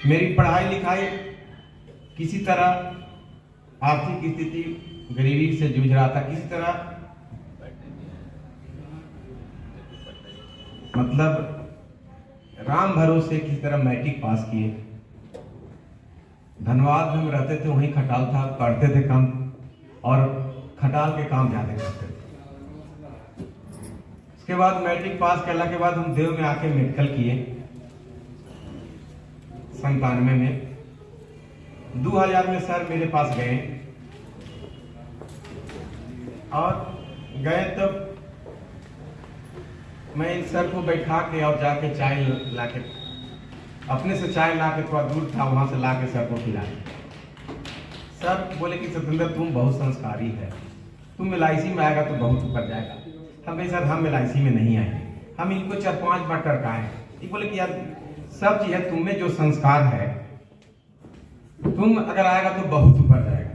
मेरी पढ़ाई लिखाई किसी तरह आर्थिक स्थिति गरीबी से जूझ रहा था, किसी तरह मतलब राम भरोसे किसी तरह मैट्रिक पास किए। धनबाद में हम रहते थे, वहीं खटाल था, पढ़ते थे कम और खटाल के काम ज़्यादा करते थे। उसके बाद मैट्रिक पास करने के बाद हम देव में आके मेडिकल किए 97 में। 2000 में सर मेरे पास गए और गए तब मैं इन सर को बैठा के और जाके चाय ला के, अपने से चाय ला के, थोड़ा दूर था वहां से ला के सर को खिलाए। सर बोले कि सतेंद्र तुम बहुत संस्कारी है, तुम LIC में आएगा तो बहुत ऊपर जाएगा। हम कहे सर हम LIC में नहीं आएंगे, हम इनको 4-5 बार टरकाए। ये बोले कि यार सब चीज है, तुम में जो संस्कार है तुम अगर आएगा तो बहुत ऊपर जाएगा।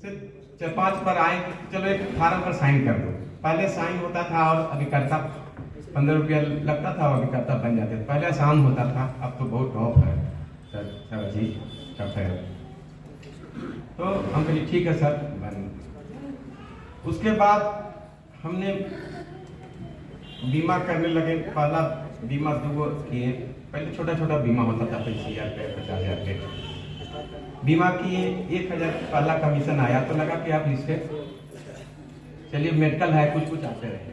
सिर्फ 4-5 बार आए, चलो एक फार्म पर साइन कर दो। पहले साइन होता था और अभिकर्ता 15 रुपया लगता था और अभिकर्ता बन जाते थे। पहले आसान होता था, अब तो बहुत टॉप है सर जी टफ है। तो हम कहिए ठीक है सर बन। उसके बाद हमने बीमा करने लगे। पहला बीमा 2 किए। पहले छोटा छोटा बीमा होता था, 25,000 रुपये 50,000 रुपये बीमा किए। 1,000 पहला कमीशन आया तो लगा कि आप इससे चलिए मेडिकल है, कुछ कुछ आते रहेगा।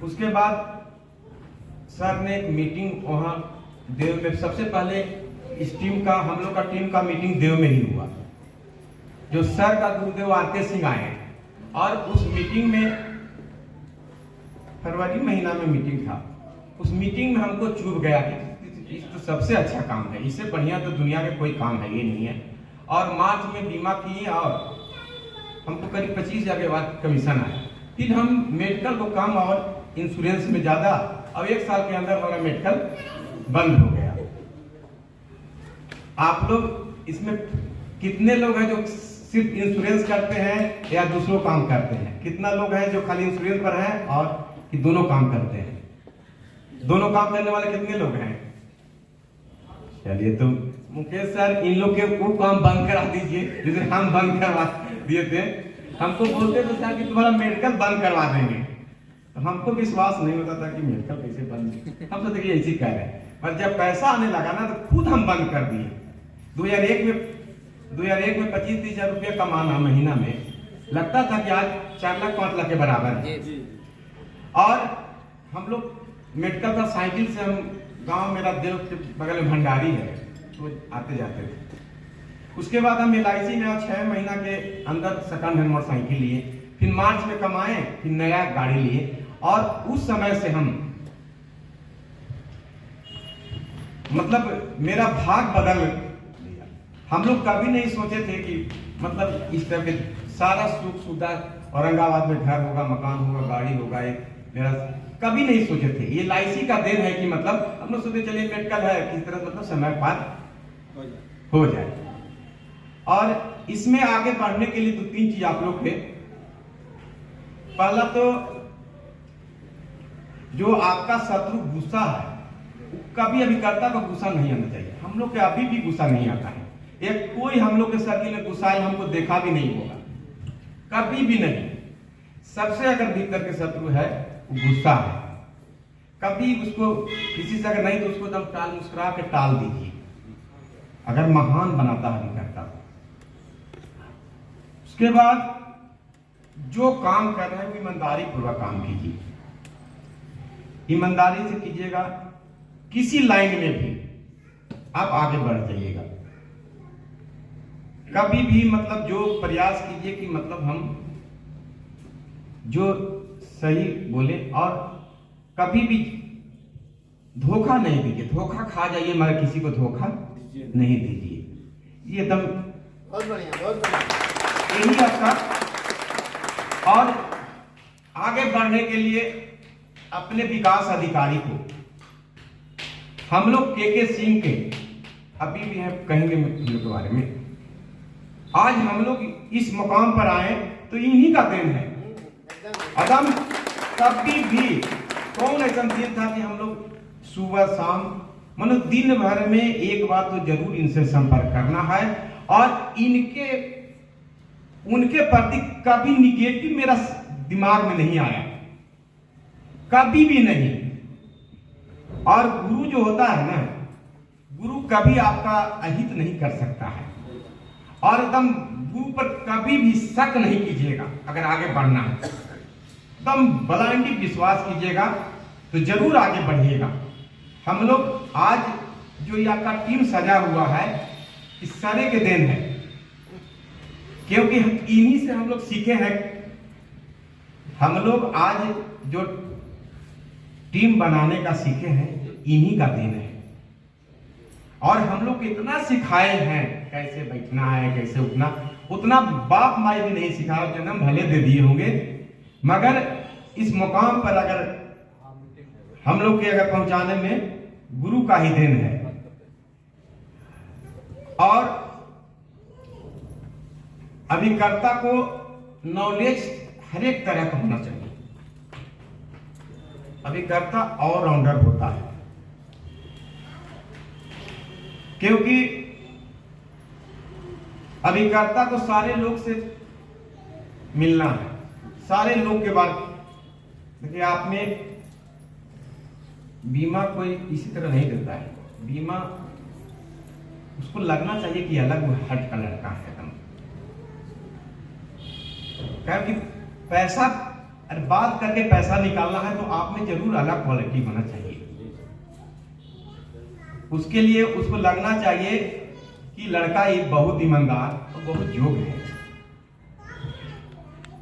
उसके बाद सर ने एक मीटिंग वहाँ देव में, सबसे पहले इस टीम का, हम लोग का टीम का मीटिंग देव में ही हुआ। जो सर का गुरुदेव आरके सिंह आए और उस मीटिंग में फरवरी महीना में मीटिंग था। उस मीटिंग में हमको चुभ गया कि तो सबसे अच्छा काम है, इससे बढ़िया तो दुनिया में कोई काम है ये नहीं है। और मार्च में बीमा किए और हमको करीब 25,000 के बाद कमीशन आया। फिर हम मेडिकल को कम और इंश्योरेंस में ज्यादा, अब 1 साल के अंदर हमारा मेडिकल बंद हो गया। आप लोग इसमें कितने लोग हैं जो सिर्फ इंश्योरेंस करते हैं या दूसरों काम करते हैं? कितना लोग हैं जो खाली इंश्योरेंस पर हैं और कि दोनों काम करते हैं? दोनों काम करने वाले कितने लोग हैं? चलिए तो मुकेश सर इन लोग के वो काम बंद करा दीजिए जिसे हम बंद करवा दिए थे। हमको बोलते थे सर कि तुम्हारा मेडिकल बंद करवा देंगे, तो हमको विश्वास नहीं होता था कि मेडिकल कैसे बंद। हम सोचते कि ऐसी कह रहे हैं, पर जब पैसा आने लगा ना तो खुद हम बंद कर दिए। 2001 में 25-30 हजार रुपया कमाना महीना में लगता था कि आज 4 लाख 5 लाख के बराबर है। और हम लोग मेडिकल का साइकिल से, हम गांव मेरा देव के बगल में भंडारी है तो आते जाते थे। उसके बाद हम LIC में 6 महीना के अंदर सेकंड हैंड मोटरसाइकिल लिए। फिर मार्च में कमाए, फिर नया गाड़ी लिए। और उस समय से हम मतलब मेरा भाग बदल गया। हम लोग कभी नहीं सोचे थे कि मतलब इस तरह के सारा सुख सुविधा, औरंगाबाद में घर होगा, मकान होगा, गाड़ी होगा, एक मेरा कभी नहीं सोचे थे। ये LIC का देन है कि मतलब हम लोग सोचे चलिए मेडिकल है, किस तरह मतलब समय पार हो जाए। और इसमें आगे बढ़ने के लिए 2-3 चीज आप लोग थे। पहला तो जो आपका शत्रु गुस्सा है, कभी अभिकर्ता का गुस्सा नहीं आना चाहिए। हम लोग के अभी भी गुस्सा नहीं आता है। एक कोई हम लोग के सर्किल में गुस्साएल हमको देखा भी नहीं होगा, कभी भी नहीं। सबसे अगर भीतर के शत्रु है गुस्सा है, कभी उसको किसी से अगर नहीं तो उसको एकदम टाल मुस्कुरा के टाल दीजिए, अगर महान बनाता है अभिकर्ता। उसके बाद जो काम कर रहे हैं ईमानदारी पूर्वक काम कीजिए, ईमानदारी से कीजिएगा। किसी लाइन में भी आप आगे बढ़ जाइएगा। कभी भी मतलब जो प्रयास कीजिए कि मतलब हम जो सही बोले, और कभी भी धोखा नहीं दीजिए। धोखा खा जाइए मगर किसी को धोखा नहीं दीजिए। ये एकदम बहुत बढ़िया यही आपका। और आगे बढ़ने के लिए अपने विकास अधिकारी को, हम लोग के सिंह के अभी भी हैं, कहेंगे के बारे में। आज हम लोग इस मुकाम पर आए तो इन्हीं का देन है। अदम कभी भी कौन ऐसा दिन था कि हम लोग सुबह शाम मतलब दिन भर में एक बार तो जरूर इनसे संपर्क करना है और इनके उनके प्रति कभी निगेटिव मेरा दिमाग में नहीं आया, कभी भी नहीं। और गुरु जो होता है ना, गुरु कभी आपका अहित नहीं कर सकता है और एकदम गुरु पर कभी भी शक नहीं कीजिएगा। अगर आगे बढ़ना है एकदम ब्लाइंडली विश्वास कीजिएगा तो जरूर आगे बढ़िएगा। हम लोग आज जो ये आपका टीम सजा हुआ है इस सारे के देन है, क्योंकि इन्हीं से हम लोग सीखे हैं। हम लोग आज जो टीम बनाने का सीखे हैं इन्हीं का देन है। और हम लोग इतना सिखाए हैं कैसे बैठना है, कैसे उठना, उतना बाप माई भी नहीं सिखाया, जन्म भले दे दिए होंगे, मगर इस मुकाम पर अगर हम लोग के अगर पहुंचाने में गुरु का ही देन है। और अभिकर्ता को नॉलेज हर एक तरह का होना चाहिए। अभिकर्ता ऑलराउंडर होता है, क्योंकि अभिकर्ता को सारे लोग से मिलना है, सारे लोग के बाद। देखिए, आप में बीमा कोई इसी तरह नहीं देता है। बीमा उसको लगना चाहिए कि अलग हट का लड़का है एकदम, क्योंकि पैसा बात करके पैसा निकालना है तो आप में जरूर अलग क्वालिटी होना चाहिए। उसके लिए उसको लगना चाहिए कि लड़का ये बहुत ईमानदार और बहुत योग्य है,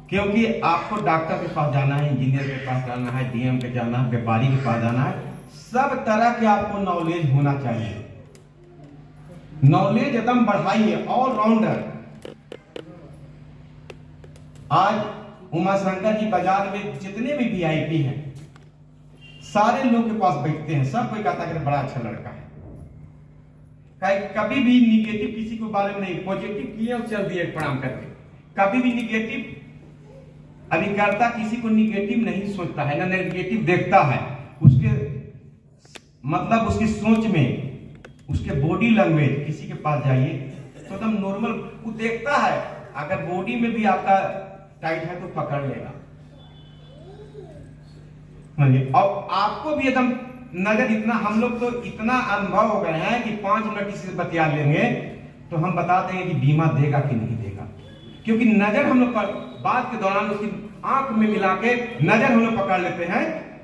क्योंकि आपको डॉक्टर के पास जाना है, इंजीनियर के पास जाना है, डीएम के जाना है, व्यापारी के पास जाना है, सब तरह के आपको नॉलेज होना चाहिए। नॉलेज एकदम बढ़ाइए, ऑलराउंडर। आज उमाशंकर जी बाजार में जितने भी वीआईपी हैं सारे लोग के पास बैठते हैं, सब कोई कहता है कि बड़ा अच्छा लड़का है। कभी भी निगेटिव किसी के बारे में नहीं, पॉजिटिव किए और चल दिए प्रणाम करके। कभी भी निगेटिव अभिकर्ता किसी को निगेटिव नहीं सोचता है, ना नेगेटिव देखता है। उसके मतलब उसकी सोच में, उसके बॉडी लैंग्वेज, किसी के पास जाइए तो एकदम नॉर्मल वो देखता है। अगर बॉडी में भी आपका टाइट है तो पकड़ लेगा, और आपको भी एकदम नजर। इतना हम लोग तो इतना अनुभव हो गए हैं कि 5 मिनट किसी से बतिया लेंगे तो हम बता देंगे कि बीमा देगा कि नहीं देगा, क्योंकि नजर हम लोग बात के दौरान उसकी आंख में मिला के नजर हम लोग पकड़ लेते हैं।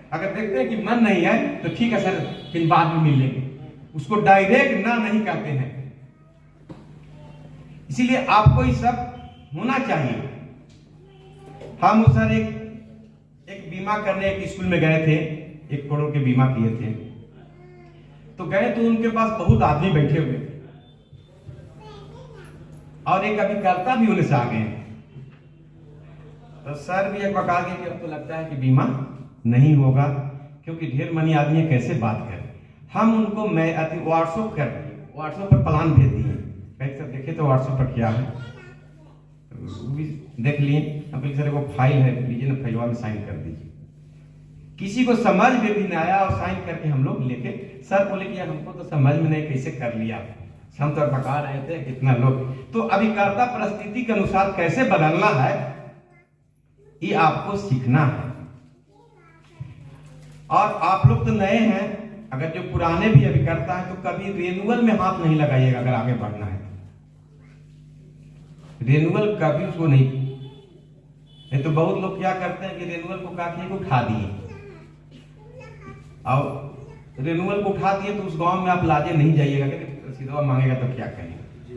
अगर देखते हैं कि मन नहीं है तो ठीक है सर, फिर बाद में मिल लेंगे, उसको डायरेक्ट ना नहीं कहते हैं। इसीलिए आपको ये सब होना चाहिए। हम सर एक बीमा करने एक स्कूल में गए थे, 1 करोड़ के बीमा किए थे। तो गए तो उनके पास बहुत आदमी बैठे हुए थे और एक अभिकर्ता भी उन्हें से आ गए। तो सर भी एक बता गए कि अब तो लगता है कि बीमा नहीं होगा, क्योंकि ढेर मनी आदमी कैसे बात करें। हम उनको व्हाट्सएप कर दिए, व्हाट्सएप पर प्लान भेज दिए। कहीं सर देखे तो व्हाट्सएप पर क्या है, वो भी देख लिए। अब सर वो फाइल है, लीजिए ना, फाइलवा में साइन कर दीजिए। किसी को समझ में भी नहीं आया और साइन करके हम लोग लेके, सर बोले कि हमको तो समझ में नहीं, कैसे कर लिया, हम तो बता रहे थे कितना लोग। तो अभिकर्ता परिस्थिति के अनुसार कैसे बदलना है ये आपको सीखना है। और आप लोग तो नए हैं, अगर जो पुराने भी अभिकर्ता है तो कभी रेनुअल में हाथ नहीं लगाइएगा। अगर आगे बढ़ना है रेनुअल कभी उसको नहीं तो बहुत लोग क्या करते हैं कि रेनुअल को काटने को उठा दिए, और रेनुअल को उठा दिए तो उस गांव में आप लाजे नहीं जाइएगा, सीधा मांगेगा तो क्या कहेंगे।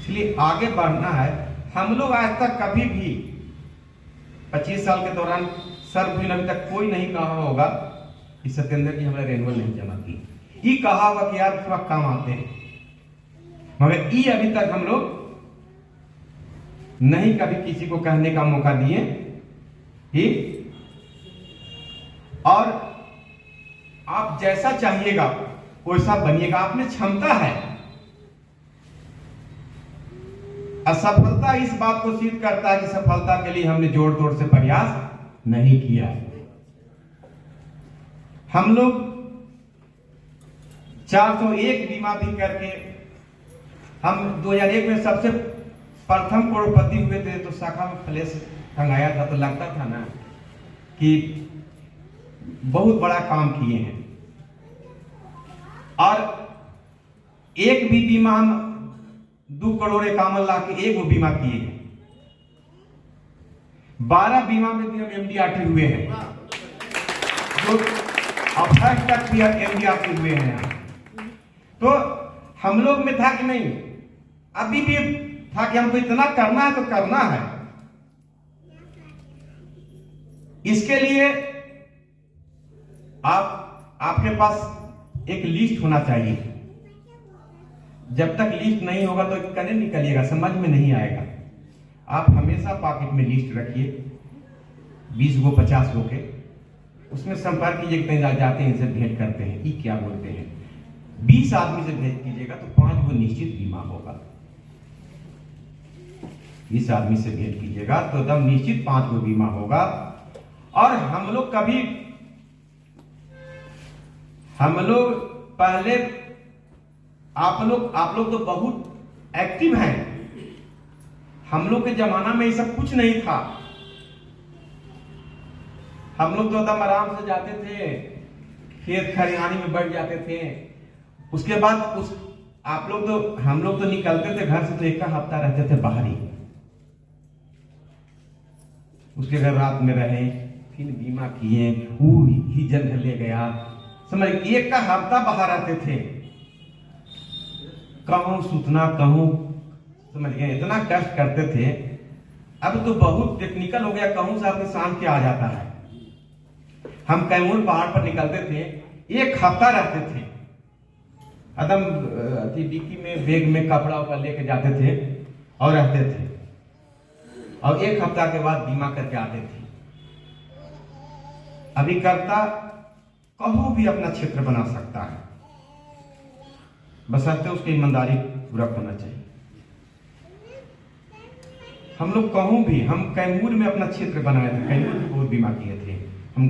इसलिए आगे बढ़ना है। हम लोग आज तक कभी भी 25 साल के दौरान सर भी अभी तक कोई नहीं कहा होगा कि सत्येंद्र जी हमारे रेनुअल नहीं जमा की। ये कहा होगा कि यार थोड़ा काम आते हैं, मगर ये अभी तक हम लोग नहीं कभी किसी को कहने का मौका दिए ही। और आप जैसा चाहिएगा वैसा बनिएगा, आप में क्षमता है। असफलता इस बात को सिद्ध करता है कि सफलता के लिए हमने जोर तोड़ से प्रयास नहीं किया। हम लोग 401 बीमा भी करके हम 2001 में सबसे प्रथम करोड़पति हुए थे। तो शाखा में फ्लैश टंगाया था तो लगता था ना कि बहुत बड़ा काम किए हैं। और एक भी बीमा हम 2 करोड़ 51 लाख के एक वो बीमा किए हैं। 12 बीमा में भी हम MDRT हुए हैं, जो अब तक भी MDRT हुए हैं। तो हम लोग में था कि नहीं, अभी भी था कि हमको इतना करना है तो करना है। इसके लिए आपके पास एक लिस्ट होना चाहिए। जब तक लिस्ट नहीं होगा तो कने निकलिएगा, समझ में नहीं आएगा। आप हमेशा पॉकेट में लिस्ट रखिए, 20 गो 50 गो के, उसमें संपर्क कीजिए। कहीं जाते हैं, इनसे भेंट करते हैं, ये क्या बोलते हैं। 20 आदमी से भेंट कीजिएगा तो 5 गो निश्चित बीमा होगा। 20 आदमी से भेंट कीजिएगा तो एकदम निश्चित 5 गो बीमा होगा। और हम लोग पहले आप लोग तो बहुत एक्टिव हैं। हम लोग के जमाना में ये सब कुछ नहीं था। हम लोग तो एकदम आराम से जाते थे, खेत खलिहानी में बैठ जाते थे। उसके बाद हम लोग तो निकलते थे घर से तो 1 हफ्ता रहते थे बाहर ही। उसके घर रात में रहे, फिर बीमा किए, वो ही जंग ले गया। समझ 1 हफ्ता बाहर रहते थे, कहूं सुतना कहूं, समझ गए, इतना कष्ट करते थे। अब तो बहुत टेक्निकल हो गया, कहूं से आपके शाम के आ जाता है। हम कैमूर पहाड़ पर निकलते थे, 1 हफ्ता रहते थे, एकदम डिक्की में बैग में कपड़ा उपड़ा लेके जाते थे और रहते थे। और 1 हफ्ता के बाद बीमा करके आते थे। अभी करता कहूं भी अपना क्षेत्र बना सकता है, बशर्ते उसकी ईमानदारी पूरा होना चाहिए। हम लोग कहूं भी, हम कैमूर में अपना क्षेत्र बनाए थे, कैमूर में बहुत बीमा किए थे। हम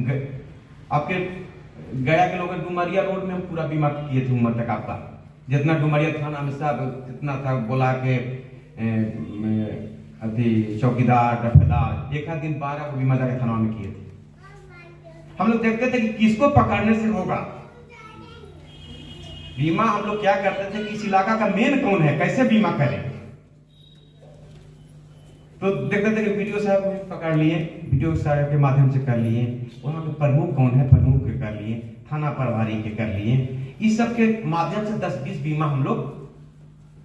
आपके गया के लोग डुमरिया रोड में हम पूरा बीमा किए थे। उम्र तक आपका जितना डुमरिया थाना में सब जितना था बोला के अभी चौकीदार दफेदार, 1 दिन 12 को बीमा जाके थाना में किए थे। हम लोग देखते थे कि किसको पकड़ने से होगा बीमा। हम लोग क्या करते थे कि इस इलाका का मेन कौन है, कैसे बीमा करें। तो देखते थे कि वीडियो साहब पकड़ लिए, वीडियो साहब के माध्यम से कर लिए। वहां के प्रमुख कौन है, प्रमुख के कर लिए, थाना प्रभारी के कर लिए। इस सब के माध्यम से 10-20 बीमा हम लोग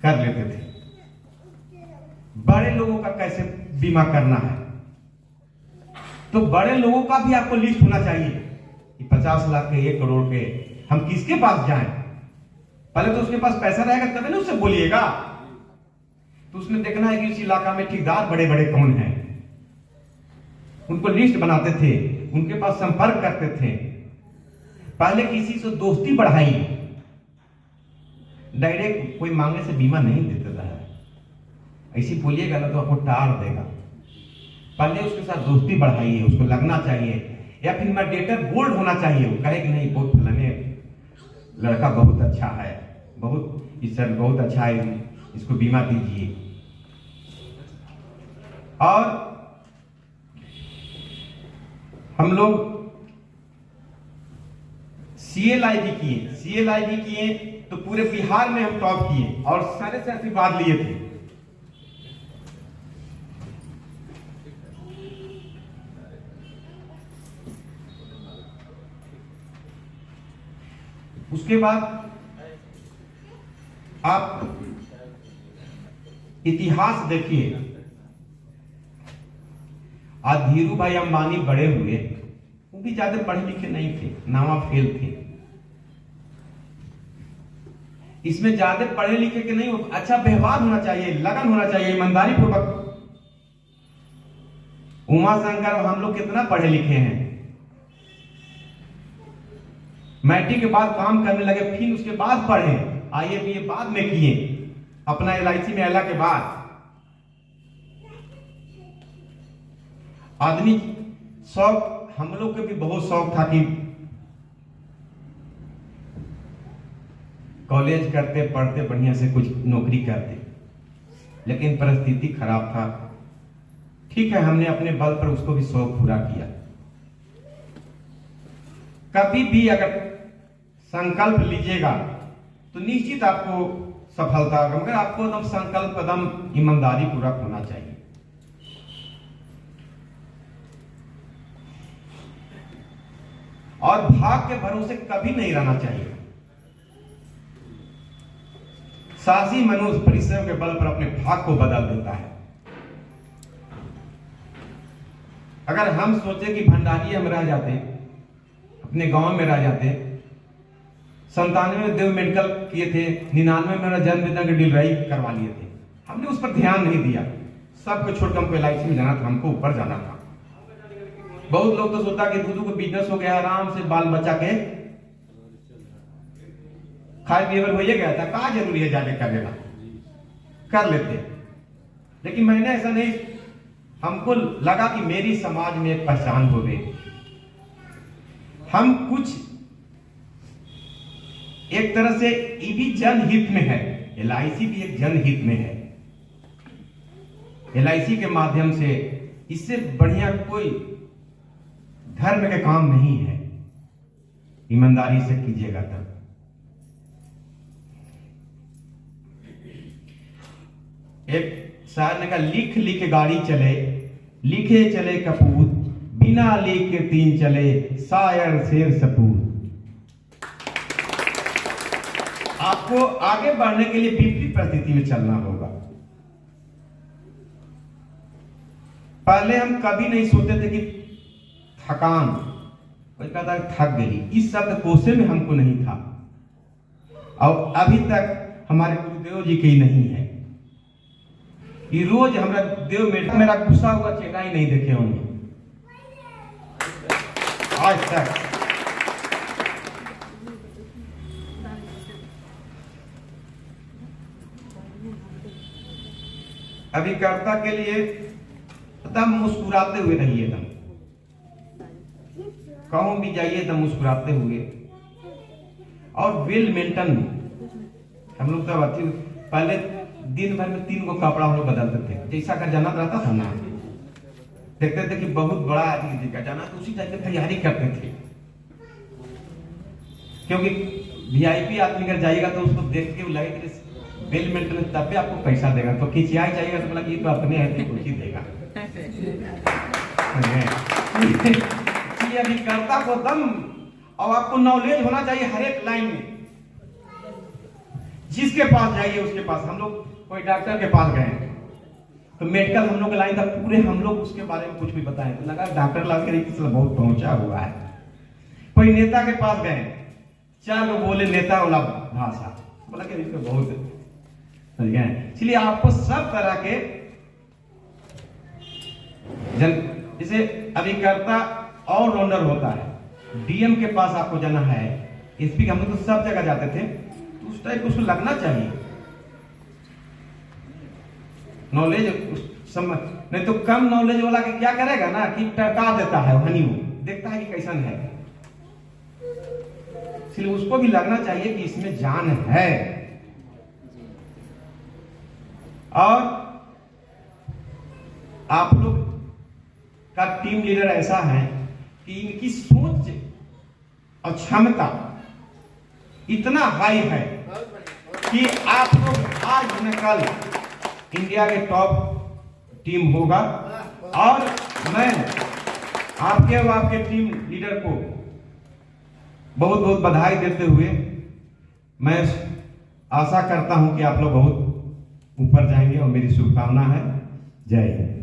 कर लेते थे। बड़े लोगों का कैसे बीमा करना है, तो बड़े लोगों का भी आपको लिस्ट होना चाहिए कि 50 लाख के, 1 करोड़ के, हम किसके पास जाएं। पहले तो उसके पास पैसा रहेगा तभी ना उससे बोलिएगा। तो उसमें देखना है कि इस इलाका में ठेकेदार बड़े बड़े कौन हैं, उनको लिस्ट बनाते थे, उनके पास संपर्क करते थे। पहले किसी से दोस्ती बढ़ाई, डायरेक्ट कोई मांगने से बीमा नहीं देता था। ऐसी बोलिएगा ना तो आपको टार देगा। पहले उसके साथ दोस्ती बढ़ाइए, उसको लगना चाहिए, या फिर मैडिएटर बोल्ड होना चाहिए। वो कहे कि नहीं बहुत फलाने लड़का बहुत अच्छा है, बहुत इस सर बहुत अच्छा है, इसको बीमा दीजिए। और हम लोग CLID किए तो पूरे बिहार में हम टॉप किए और सारे से आशीर्वाद लिए थे। उसके बाद आप इतिहास देखिए। आज धीरू भाई अंबानी बड़े हुए, वो भी ज्यादा पढ़े लिखे नहीं थे, नावा फेल थे। इसमें ज्यादा पढ़े लिखे के नहीं, अच्छा व्यवहार होना चाहिए, लगन होना चाहिए, ईमानदारी पूर्वक। उमा शंकर हम लोग कितना पढ़े लिखे हैं, मैट्रिक के बाद काम करने लगे, फिर उसके बाद पढ़े, IABA बाद में किए, अपना LIC में आला के बाद। आदमी शौक, हम लोग के भी बहुत शौक था कि कॉलेज करते, पढ़ते, बढ़िया से कुछ नौकरी करते, लेकिन परिस्थिति खराब था। ठीक है, हमने अपने बल पर उसको भी शौक पूरा किया। कभी भी अगर संकल्प लीजिएगा तो निश्चित आपको सफलता होगा, मगर आपको एकदम संकल्प, एकदम ईमानदारी पूर्वक होना चाहिए। और भाग के भरोसे कभी नहीं रहना चाहिए। साहसी मनुष्य परिश्रम के बल पर अपने भाग को बदल देता है। अगर हम सोचे कि भंडारी हम रह जाते, अपने गांव में रह जाते, 97 में देव मेडिकल किए थे, 99 में मेरा जन्म वेतन की डिलीवरी करवा लिए थे, हमने उस पर ध्यान नहीं दिया। सबको छोड़कर हमको LIC में जाना था, हमको ऊपर जाना था। बहुत लोग तो सोचता कि दूध को बिजनेस हो गया, आराम से बाल बच्चा के खाए पिए पर हो गया था, क्या जरूरी है जाके कर लेना, कर लेते। लेकिन मैंने ऐसा नहीं, हमको लगा कि मेरी समाज में एक पहचान हो गई, हम कुछ एक तरह से ये भी जनहित में है, LIC भी एक जनहित में है। LIC के माध्यम से इससे बढ़िया कोई धर्म के काम नहीं है, ईमानदारी से कीजिएगा तब। एक शायर ने कहा, लिख लिख गाड़ी चले, लिखे चले कपूत, बिना लिख के 3 चले, शायर शेर सपूत। आपको आगे बढ़ने के लिए विपरीत परिस्थिति में चलना होगा। पहले हम कभी नहीं सोचते थे कि थकान, कोई कहता है थक गई, इस शब्द कोशे में हमको नहीं था, और अभी तक हमारे गुरुदेव जी के ही नहीं है। ये रोज हमारा देव मेरा गुस्सा हुआ चेहरा ही नहीं देखे होंगे आज तक। अभिकर्ता के लिए एकदम मुस्कुराते हुए रहिए, एकदम कहूं भी जाइए एकदम मुस्कुराते हुए। और वेल मेंटेन, हम लोग तो अति पहले दिन भर में 3 गो कपड़ा हम लोग बदलते थे। जैसा का जन्नत रहता था ना, देखते थे कि बहुत बड़ा आदमी का जाना, तो उसी टाइप की तैयारी करते थे, क्योंकि VIP आदमी अगर जाएगा तो उसको देख के लगे कि वेल मेंटेन, तब भी आपको पैसा देगा। तो खिंचाई चाहिएगा तो बोला कि ये तो अपने है, कुछ ही देगा। अभिकर्ता को दम, और आपको नॉलेज होना चाहिए हर एक लाइन में। जिसके पास जाइए उसके पास, हम लोग कोई डॉक्टर के पास गए तो मेडिकल हम लोग लाइन था, पूरे हम लोग उसके बारे में कुछ भी बताएं तो लगा डॉक्टर लाल के लिए बहुत पहुंचा हुआ है। कोई नेता के पास गए, 4 लोग बोले नेता वाला भाषा, बोला कि इसको बहुत समझ गए। इसलिए आपको सब तरह के जैसे अभिकर्ता और राउंडर होता है, DM के पास आपको जाना है, SP हम लोग तो सब जगह जाते थे, तो उस टाइप उसको लगना चाहिए नॉलेज समझ। नहीं तो कम नॉलेज वाला के क्या करेगा ना कि टका देता है, हनी देखता है कि कैसन है, इसलिए उसको भी लगना चाहिए कि इसमें जान है। और आप लोग का टीम लीडर ऐसा है कि इनकी सोच और क्षमता इतना हाई है कि आप लोग आज न कल इंडिया के टॉप टीम होगा। और मैं आपके और आपके टीम लीडर को बहुत बहुत बधाई देते हुए मैं आशा करता हूं कि आप लोग बहुत ऊपर जाएंगे, और मेरी शुभकामना है। जय हिंद।